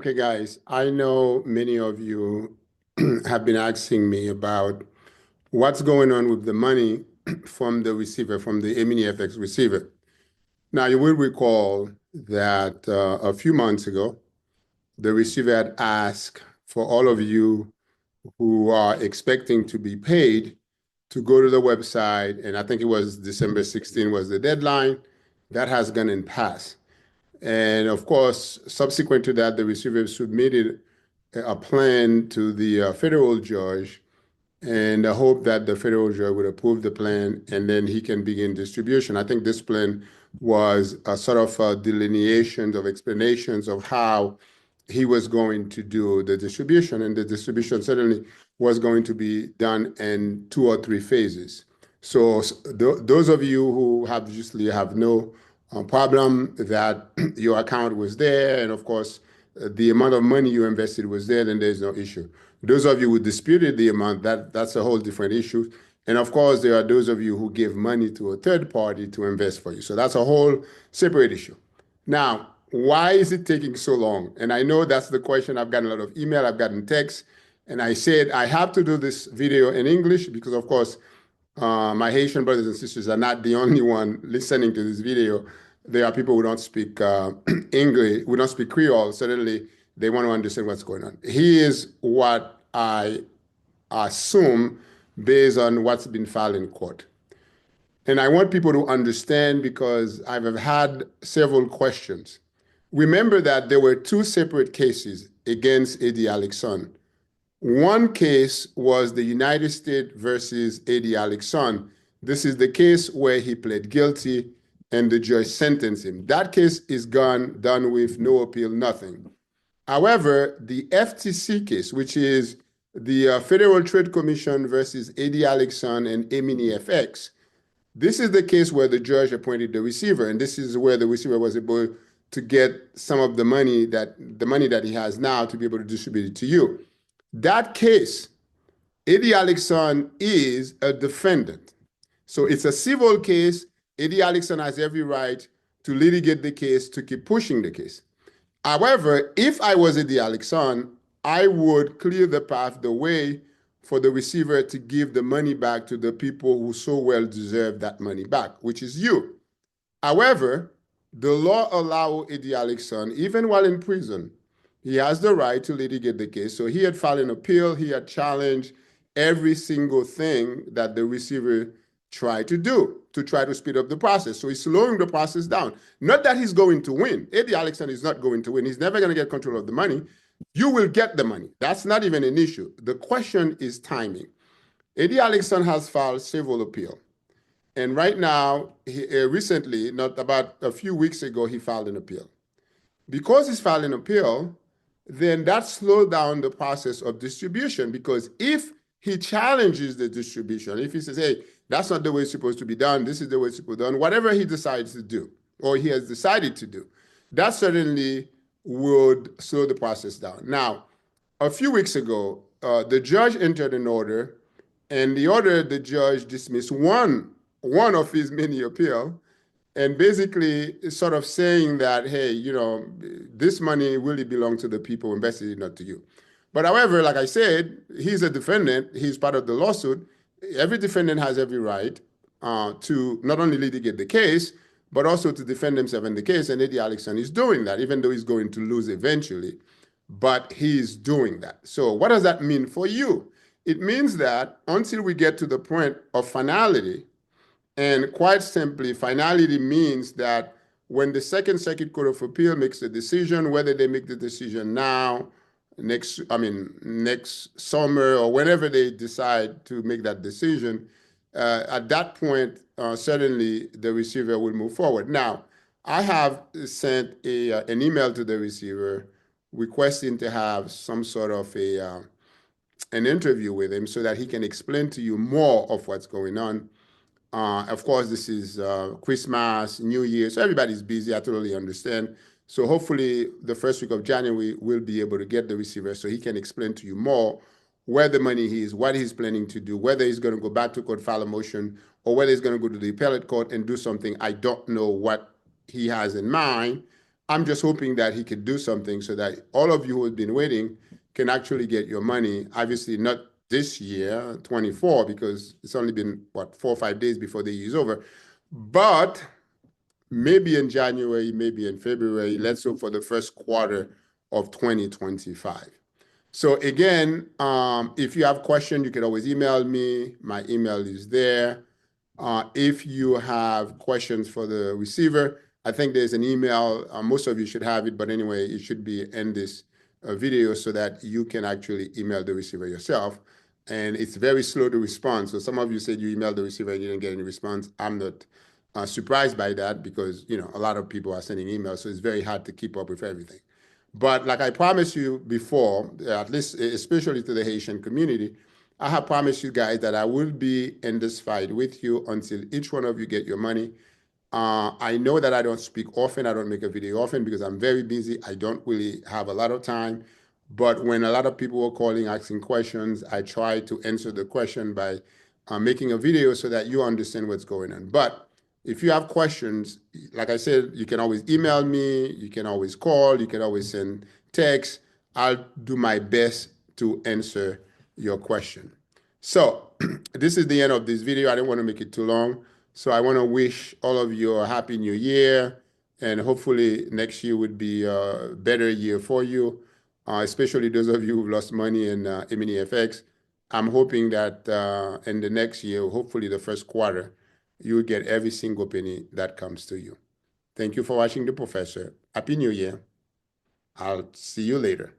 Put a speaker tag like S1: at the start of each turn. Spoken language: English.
S1: Okay, guys, I know many of you have been asking me about what's going on with the money from the receiver, from the EminiFx receiver. Now, you will recall that a few months ago, the receiver had asked for all of you who are expecting to be paid to go to the website, and I think it was December 16 was the deadline. That has gone and passed. And of course, subsequent to that, the receiver submitted a plan to the federal judge and I hope that the federal judge would approve the plan and then he can begin distribution. I think this plan was a sort of delineations of explanations of how he was going to do the distribution, and the distribution certainly was going to be done in 2 or 3 phases. So those of you who obviously have no problem that your account was there, and of course, the amount of money you invested was there, then there's no issue. Those of you who disputed the amount, that's a whole different issue. And of course, there are those of you who give money to a third party to invest for you. So that's a whole separate issue. Now, why is it taking so long? And I know that's the question. I've gotten a lot of email, I've gotten text, and I said I have to do this video in English because, of course, my Haitian brothers and sisters are not the only one listening to this video. There are people who don't speak English, who don't speak Creole. Suddenly, they want to understand what's going on. Here's what I assume based on what's been filed in court. And I want people to understand because I've had several questions. Remember that there were 2 separate cases against Eddie Alexson. One case was the United States versus Eddie Alexson. This is the case where he pled guilty and the judge sentenced him. That case is gone, done with, no appeal, nothing. However, the FTC case, which is the Federal Trade Commission versus Eddie Alexson and EminiFx, this is the case where the judge appointed the receiver, and this is where the receiver was able to get some of the money that he has now to be able to distribute it to you. That case, Eddie Alexson is a defendant. So it's a civil case. Eddie Alexson has every right to litigate the case, to keep pushing the case. However, if I was Eddie Alexson, I would clear the path, the way for the receiver to give the money back to the people who so well deserve that money back, which is you. However, the law allows Eddie Alexson, even while in prison, he has the right to litigate the case. So he had filed an appeal. He had challenged every single thing that the receiver tried to do to try to speed up the process. So he's slowing the process down. Not that he's going to win. Eddie Alexson is not going to win. He's never going to get control of the money. You will get the money. That's not even an issue. The question is timing. Eddie Alexson has filed civil appeal. And right now, recently, not about a few weeks ago, he filed an appeal. Because he's filed an appeal, then that slowed down the process of distribution, because if he challenges the distribution, if he says, hey, that's not the way it's supposed to be done, this is the way it's supposed to be done, whatever he decides to do, or he has decided to do, that certainly would slow the process down. Now, a few weeks ago, the judge entered an order, and the judge dismissed one of his many appeals, and basically sort of saying that, hey, this money really belongs to the people who invested it, not to you. But however, like I said, he's a defendant. He's part of the lawsuit. Every defendant has every right to not only litigate the case, but also to defend himself in the case. And Eddie Alexson is doing that, even though he's going to lose eventually. But he's doing that. So what does that mean for you? It means that until we get to the point of finality, and quite simply, finality means that when the Second Circuit Court of Appeal makes a decision, whether they make the decision now, next summer, or whenever they decide to make that decision, at that point, certainly the receiver will move forward. Now, I have sent an email to the receiver requesting to have some sort of an interview with him so that he can explain to you more of what's going on. Of course, this is Christmas, New Year, so everybody's busy. I totally understand. So hopefully the first week of January, we'll be able to get the receiver so he can explain to you more where the money is, what he's planning to do, whether he's going to go back to court, file a motion, or whether he's going to go to the appellate court and do something. I don't know what he has in mind. I'm just hoping that he could do something so that all of you who have been waiting can actually get your money. Obviously, not this year, 24, because it's only been, what, 4 or 5 days before the year is over. But maybe in January, maybe in February, let's hope for the first quarter of 2025. So again, if you have questions, you can always email me. My email is there. If you have questions for the receiver, I think there's an email. Most of you should have it, but anyway, it should be in this video so that you can actually email the receiver yourself. And it's very slow to respond. So some of you said you emailed the receiver and you didn't get any response. I'm not surprised by that because, you know, a lot of people are sending emails, so it's very hard to keep up with everything. But like I promised you before, at least especially to the Haitian community, I have promised you guys that I will be in this fight with you until each one of you get your money. I know that I don't speak often. I don't make a video often because I'm very busy. I don't really have a lot of time. But when a lot of people were calling, asking questions, I try to answer the question by making a video so that you understand what's going on. But if you have questions, like I said, you can always email me, you can always call, you can always send text. I'll do my best to answer your question. So this is the end of this video. I don't want to make it too long. So I want to wish all of you a happy new year, and hopefully next year would be a better year for you, especially those of you who've lost money in EminiFx. I'm hoping that in the next year, hopefully the first quarter, you will get every single penny that comes to you. Thank you for watching The Professor. Happy New Year. I'll see you later.